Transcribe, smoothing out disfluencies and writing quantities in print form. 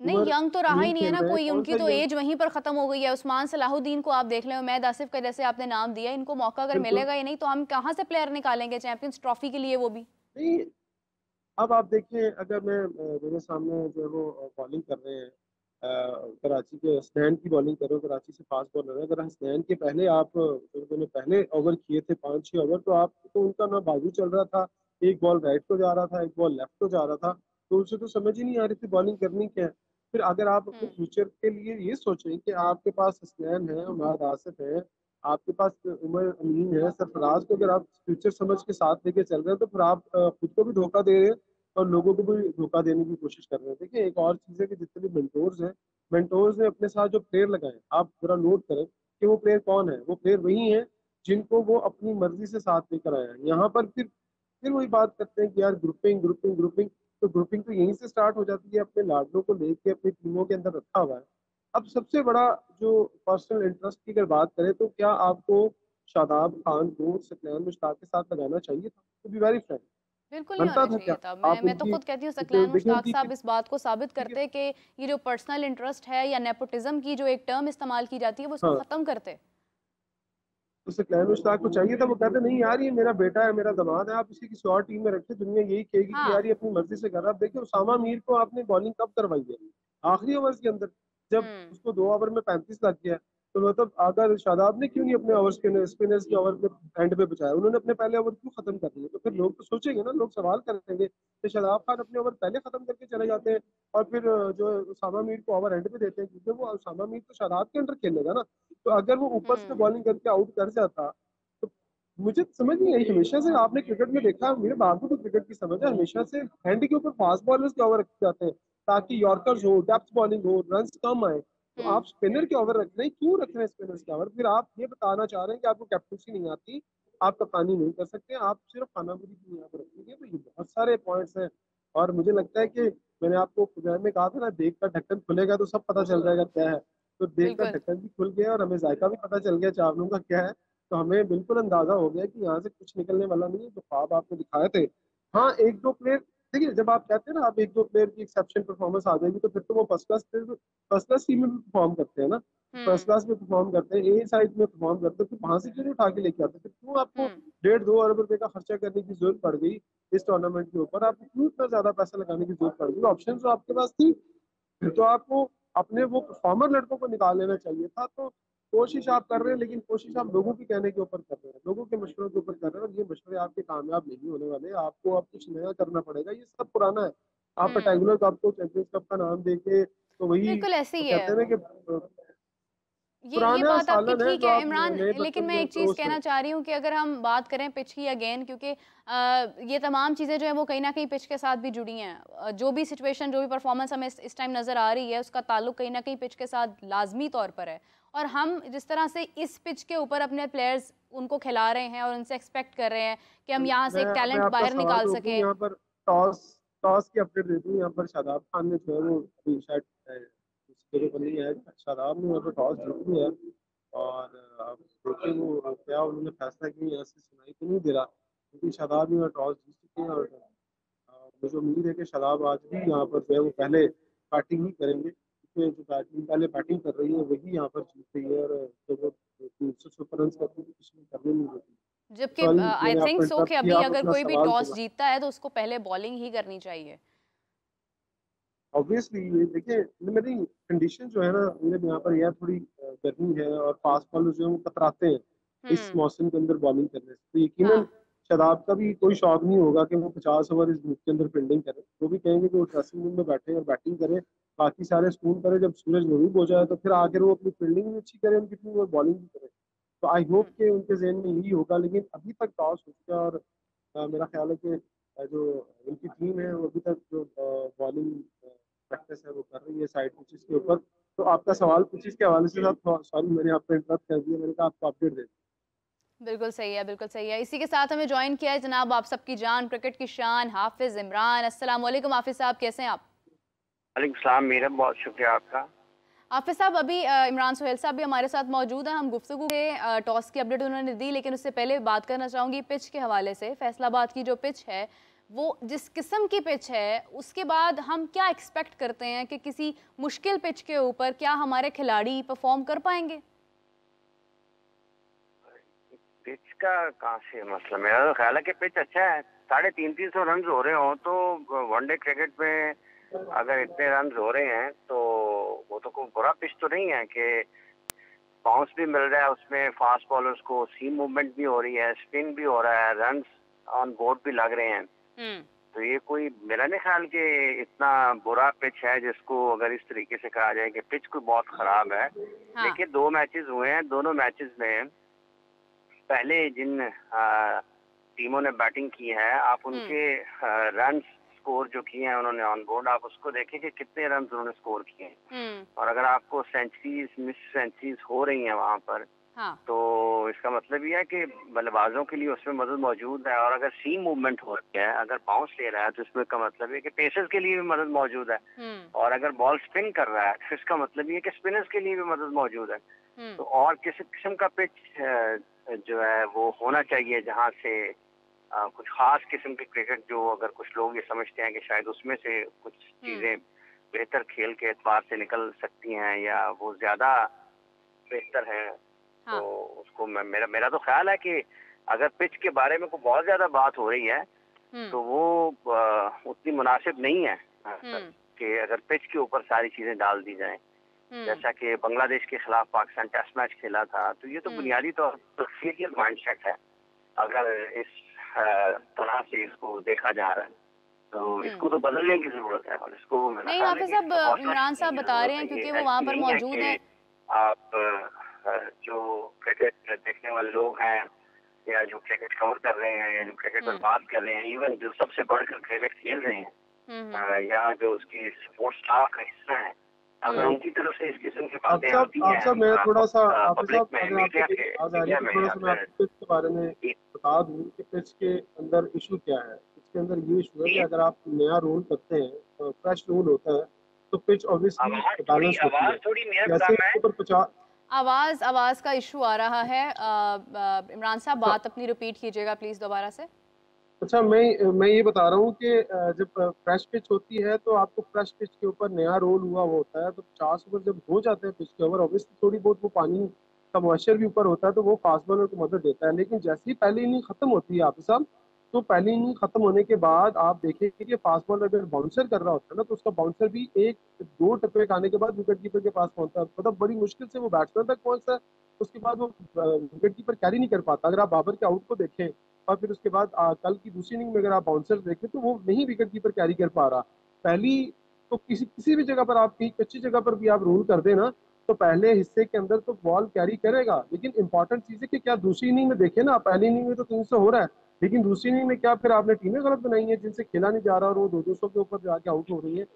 नहीं, यंग तो रहा नहीं ही नहीं है खेल ना रहे हैं, कोई, कौन उनकी सा तो यंग। एज वहीं पर खत्म हो गई है। उस्मान सलाहुद्दीन को आप देख लें, उमैद आसिफ का जैसे आपने नाम दिया, इनको मौका अगर बिल्कुल। मिलेगा ही नहीं तो हम कहाँ से प्लेयर निकालेंगे चैंपियंस ट्रॉफी के लिए, वो भी। नहीं, अब आप देखिए, अगर मैं मेरे सामने जो है वो बॉलिंग कर रहे हैं, कराची के हसनैन की बॉलिंग कर रहे हो, कराची से फास्ट बॉलर है। अगर हसनैन के पहले आप उन्होंने पहले ओवर किए थे 5-6 ओवर, तो आप तो उनका ना बाजू चल रहा था, एक बॉल राइट को जा रहा था, एक बॉल लेफ्ट को जा रहा था, तो उसे तो समझ ही नहीं आ रही थी बॉलिंग करनी क्या है। फिर अगर आप अपने हम्म। फ्यूचर के लिए ये सोचें कि आपके पास हसनैन है, उमाद आसिफ है, आपके पास उमर अमीन है, सरफराज को अगर आप फ्यूचर समझ के साथ लेके चल रहे हैं, तो फिर आप खुद को भी धोखा दे रहे हैं और लोगों को भी धोखा देने की कोशिश कर रहे हैं। देखिए, एक और चीज़ है कि जितने भी मेंटोर्स हैं, मेंटोर्स ने अपने साथ जो प्लेयर लगाए, आप जरा नोट करें कि वो प्लेयर कौन है। वो प्लेयर वही है जिनको वो अपनी मर्जी से साथ लेकर आया है। यहाँ पर फिर वही बात करते हैं कि यार ग्रुपिंग ग्रुपिंग ग्रुपिंग। तो ग्रुपिंग तो यहीं से स्टार्ट हो जाती है, अपने लाडलों को लेके अपनी टीमों के अंदर रखा हुआ है। अब सबसे बड़ा जो पर्सनल इंटरेस्ट की अगर बात करें, तो क्या आपको शादाब खान को सकलैन मुश्ताक के साथ लगाना चाहिए था? टू बी वेरी फ्रैंक, बिल्कुल नहीं बनता होना था चाहिए क्या? था। मैं आप मैं तो उनकी खुद कहती हूँ तो सकलैन देखिए मुश्ताक उनकी साहब इस बात को साबित ठीक है। करते कि ये जो पर्सनल इंटरेस्ट है या नेपोटिज्म की जो एक टर्म इस्तेमाल की जाती है, वो उसको हाँ, खत्म करते। तो सकलैन मुश्ताक को चाहिए था, वो कहते नहीं यार ये मेरा बेटा है, मेरा दामाद है, आप इसे किसी और टीम में रखिए, दुनिया यही कहेगी कि हाँ। यार ये अपनी मर्जी से कर रहा है। आप देखिए उसामा मीर को आपने बॉलिंग कब करवाई है? आखिरी ओवर्स के अंदर, जब हम्म। उसको 2 ओवर में 35 लग गया। तो मतलब अगर शादाब ने क्यों नहीं अपने ओवर स्पिनर्स के ओवर में एंड पे बचाया, उन्होंने अपने पहले ओवर क्यों खत्म कर दिए? तो फिर लोग तो सोचेंगे ना, लोग सवाल करेंगे कि शादाब खान अपने ओवर पहले खत्म करके चले जाते हैं और फिर जो है उसामा मीर को ओवर एंड पे देते हैं, क्योंकि वो उसामा मीर तो शादाब के अंडर खेलेगा ना। तो अगर वो ऊपर से हम्म। बॉलिंग करके आउट कर जाता, तो मुझे समझ नहीं आई। हमेशा से आपने क्रिकेट में देखा, मेरे बाबू को क्रिकेट की समझ है, हमेशा से हैंड के ऊपर फास्ट बॉलर्स के ओवर रखे जाते हैं ताकि यॉर्कर्स हो, डेप्थ बॉलिंग हो, रन कम आए। तो हम्म। आप स्पिनर के ओवर रख रहे हैं, क्यों रख रहे हैं स्पिनर्स के ओवर? फिर आप ये बताना चाह रहे हैं कि आपको कैप्टनसी नहीं आती, आप कप्तानी नहीं कर सकते, आप सिर्फ खानापुरी की यहाँ पर रखेंगे। तो ये बहुत सारे पॉइंट्स हैं। और मुझे लगता है कि मैंने आपको प्रोग्राम में कहा था ना, देख का ढक्कन खुलेगा तो सब पता चल जाएगा क्या है। तो देख का बिल्कुल। ढक्कन भी खुल गया और हमें जायका भी पता चल गया चावलों का क्या है। तो हमें बिल्कुल अंदाजा हो गया कि यहाँ से कुछ निकलने वाला नहीं है, जो ख्वाब आपने दिखाए थे। हाँ, हाँ। एक दो प्लेयर, देखिए जब आप कहते हैं ना आप एक दो प्लेयर की एक्सेप्शन परफॉर्मेंस आ जाएगी, तो फिर तो वो फर्स्ट क्लास टीम में भी परफॉर्म करते हैं ना। फर्स्ट हम्म। क्लास में परफॉर्म करते हैं, ए साइड में परफॉर्म करते हैं, फिर वहां से क्यों नहीं उठा के लेके आते? फिर क्यों आपको हम्म। 1.5-2 अरब रुपए का खर्चा करने की जरूरत पड़ गई इस टूर्नामेंट के ऊपर? आपको क्यों इतना ज्यादा पैसा लगाने की जरूरत पड़ गई? ऑप्शन तो आपके पास थी, फिर तो आपको अपने वो परफॉर्मर लड़कों को निकाल लेना चाहिए था। तो कोशिश आप कर रहे हैं, लेकिन कोशिश आप लोगों के कहने के ऊपर कर रहे हैं, लोगों के मशवरों के ऊपर कर रहे हैं, और ये मशवरे आपके कामयाब नहीं होने वाले। आपको अब कुछ नया करना पड़ेगा, ये सब पुराना है। आप हम्म। रेक्टेंगुलर कप को चैंपियंस कप का नाम देके तो वही बिल्कुल ऐसे तो ही है। कहते हैं ना कि ये पुराना बात आपकी सालन है ठीक जो है आप इमरान, नए लेकिन बर्तन मैं में एक चीज़ परोस रहे कहना हैं। चाह रही हूँ कि अगर हम बात करें पिच की अगेन, क्योंकि ये तमाम चीज़ें जो है वो कहीं ना कहीं पिच के साथ भी जुड़ी हैं। जो भी सिचुएशन, जो भी परफॉर्मेंस हमें इस टाइम नज़र आ रही है, उसका ताल्लुक कहीं ना कहीं पिच के साथ लाजमी तौर पर है। और हम जिस तरह से इस पिच के ऊपर अपने प्लेयर्स उनको खिला रहे हैं और उनसे एक्सपेक्ट कर रहे हैं कि हम यहाँ से एक मैं टैलेंट आपका बाहर सवाल निकाल रोक दूं सकें। यहाँ पर। टॉस टॉस की अपडेट दे दूं यहाँ पर। शादाब खान ने जो है वो अभी शायद उसकी जगह बनी है, शादाब ने यहाँ पर टॉस जीत लिया है। और अब देखिए वो क्या उन्होंने फैसला किया, यहाँ से सुनाई तो नहीं दे रहा, क्योंकि शादाब यहाँ टॉस जीत चुके हैं। और मुझे उम्मीद है कि शादाब आज भी यहाँ पर जो है वो पहले बैटिंग ही करेंगे, क्योंकि जो बैटिंग पहले बैटिंग कर रही है वही यहाँ पर जीत रही है। और जब वो 300 रन करती है तो किसी ने करने नहीं देती। जबकि सॉरी आई मैंने थिंक आपको सो कि इंटरप्ट किया, अभी आप अगर अपना कोई भी सवाल टॉस पूरा। जीतता है तो उसको पहले बॉलिंग ही करनी चाहिए। ऑब्वियसली ये देखिए, मेरी कंडीशन जो है ना, मेरे यहाँ पर यह थोड़ी गर्मी है और फास्ट बॉलर जो है वो कतराते हैं इस हम्म। मौसम के अंदर बॉलिंग करने से। तो यकीनन हाँ। शादाब का भी कोई शौक नहीं होगा कि वो 50 ओवर इस धूप के अंदर फील्डिंग करे। वो भी कहेंगे कि वो ड्रेसिंग रूम में बैठे और बैटिंग करे, बाकी सारे स्कूल करे, जब सूरज गरूब हो जाए तो फिर आकर वो अपनी फील्डिंग भी अच्छी करे उनकी टीम और बॉलिंग भी करे। तो आई होप हम्म। कि उनके जहन में यही होगा। लेकिन अभी तक टॉस हो चुका है और मेरा ख्याल है कि जो उनकी टीम है वो अभी तक जो बॉलिंग प्रैक्टिस है वो कर रही है साइड पिचेस के ऊपर। तो आपका सवाल पिचेस के हवाले से था, सॉरी मैंने आपको इंटरप्ट कर दिया, मैंने कहा आपको अपडेट दे। बिल्कुल सही है, बिल्कुल सही है। इसी के साथ हमें ज्वाइन किया है जनाब आप सबकी जान, क्रिकेट की शान, हाफिज इमरान। अस्सलाम वालेकुम हाफिज साहब, कैसे हैं आप? वालेकुम सलाम मीरा, बहुत शुक्रिया आपका। हाफिज साहब, अभी इमरान सुहेल साहब भी हमारे साथ मौजूद हैं। हम गुफ्तगू के टॉस की अपडेट उन्होंने दी, लेकिन उससे पहले बात करना चाहूँगी पिच के हवाले से। फैसलाबाद की जो पिच है वो जिस किस्म की पिच है उसके बाद हम क्या एक्सपेक्ट करते हैं कि किसी मुश्किल पिच के ऊपर क्या हमारे खिलाड़ी परफॉर्म कर पाएंगे? पिच का कहाँ से मसला, मेरा तो ख्याल है कि पिच अच्छा है। 350 रन हो रहे हो तो वनडे क्रिकेट में अगर इतने रन हो रहे हैं तो वो तो कोई बुरा पिच तो नहीं है कि बाउंस भी मिल रहा है उसमें, फास्ट बॉलर्स को सीम मूवमेंट भी हो रही है, स्पिन भी हो रहा है, रन ऑन बोर्ड भी लग रहे हैं। तो ये कोई मेरा नहीं ख्याल कि इतना बुरा पिच है जिसको अगर इस तरीके से कहा जाए कि पिच कोई बहुत खराब है। हाँ। देखिए 2 मैचेस हुए हैं, दोनों मैचेस में पहले जिन टीमों ने बैटिंग की है आप उनके रन स्कोर जो किए हैं उन्होंने ऑन बोर्ड, आप उसको देखें कि कितने रन उन्होंने स्कोर किए हैं। और अगर आपको सेंचुरीज मिस सेंचुरीज हो रही हैं वहां पर, हाँ। तो इसका मतलब ये है कि बल्लेबाजों के लिए उसमें मदद मौजूद है। और अगर सीम मूवमेंट हो रही है, अगर बाउंस ले रहा है, तो इसमें का मतलब है कि पेसर्स के लिए भी मदद मौजूद है। और अगर बॉल स्पिन कर रहा है तो इसका मतलब ये है कि स्पिनर्स के लिए भी मदद मौजूद है। तो और किस किस्म का पिच जो है वो होना चाहिए जहाँ से कुछ खास किस्म की क्रिकेट, जो अगर कुछ लोग ये समझते हैं कि शायद उसमें से कुछ चीजें बेहतर खेल के एतबार से निकल सकती हैं या वो ज्यादा बेहतर है। हाँ। तो उसको मेरा तो ख्याल है कि अगर पिच के बारे में कोई बहुत ज्यादा बात हो रही है तो वो उतनी मुनासिब नहीं है कि अगर पिच के ऊपर सारी चीजें डाल दी जाएं। जैसा कि बांग्लादेश के खिलाफ पाकिस्तान टेस्ट मैच खेला था, तो ये तो बुनियादी तौर पर सीरियल माइंडसेट है। अगर इस तरह से इसको देखा जा रहा है तो इसको तो बदलने की जरूरत है। और इसको नहीं, हाफिज साहब, इमरान साहब बता रहे हैं क्योंकि वो वहाँ पर मौजूद हैं। आप जो क्रिकेट देखने वाले लोग हैं या जो क्रिकेट कवर कर रहे हैं या जो क्रिकेट पर बात कर रहे हैं, इवन जो सबसे बढ़कर क्रिकेट खेल रहे हैं या जो उसकी सपोर्ट स्टाफ का हिस्सा है, अगर उनकी तरफ से इस किस्म की बातें आती हैं, आप सब मैं थोड़ा सा पब्लिक आप में, अगर मीडिया आपको के आवाज आ रही है तो थोड़ा सा मैं आपको पिच के बारे में बता दूं कि पिच के अंदर इशू क्या है। पिच के अंदर ये इशू है कि अगर आप नया रोल करते हैं, फ्रेश रोल होता है, तो पिच ऑब्वियसली बैलेंस होती है। जैसे ऊपर 50 आवाज का इशू आ रहा है। इमरान साहब, बात अपनी रिपीट कीजिएगा प्लीज दोबारा से। अच्छा, मैं ये बता रहा हूँ कि जब फ्रेश पिच होती है तो आपको फ्रेश पिच के ऊपर नया रोल हुआ वो होता है, तो 50 ओवर जब हो जाते हैं पिच के ओवर, ऑब्वियसली थोड़ी बहुत वो पानी का मॉइस्चर भी ऊपर होता है तो वो फास्ट बॉलर को मदद देता है। लेकिन जैसे ही पहली इनिंग खत्म होती है आप साहब, तो पहली इनिंग खत्म होने के बाद आप देखेंगे कि फास्ट बॉलर अगर बाउंसर कर रहा होता है ना, तो उसका बाउंसर भी 1-2 टप्पे खाने के बाद विकेट कीपर के पास पहुंचता है। मतलब बड़ी मुश्किल से वो बैट्समैन तक पहुंचता है, उसके बाद वो विकेट कीपर कैरी नहीं कर पाता। अगर आप बाबर के आउट को देखें और फिर उसके बाद कल की दूसरी इनिंग में अगर आप बाउंसर देखें तो वो नहीं विकेट कीपर कैरी कर पा रहा। पहली तो किसी किसी भी जगह पर आप कच्ची जगह पर भी आप रूल कर देना तो पहले हिस्से के अंदर तो बॉल कैरी करेगा। लेकिन इंपॉर्टेंट चीज है कि क्या दूसरी इनिंग में देखे ना, पहली इनिंग में तो 300 हो रहा है, लेकिन दूसरी इनिंग में क्या फिर आपने टीमें गलत बनाई हैं जिनसे खेला नहीं जा रहा और वो 200 के ऊपर जाके आउट हो रही है।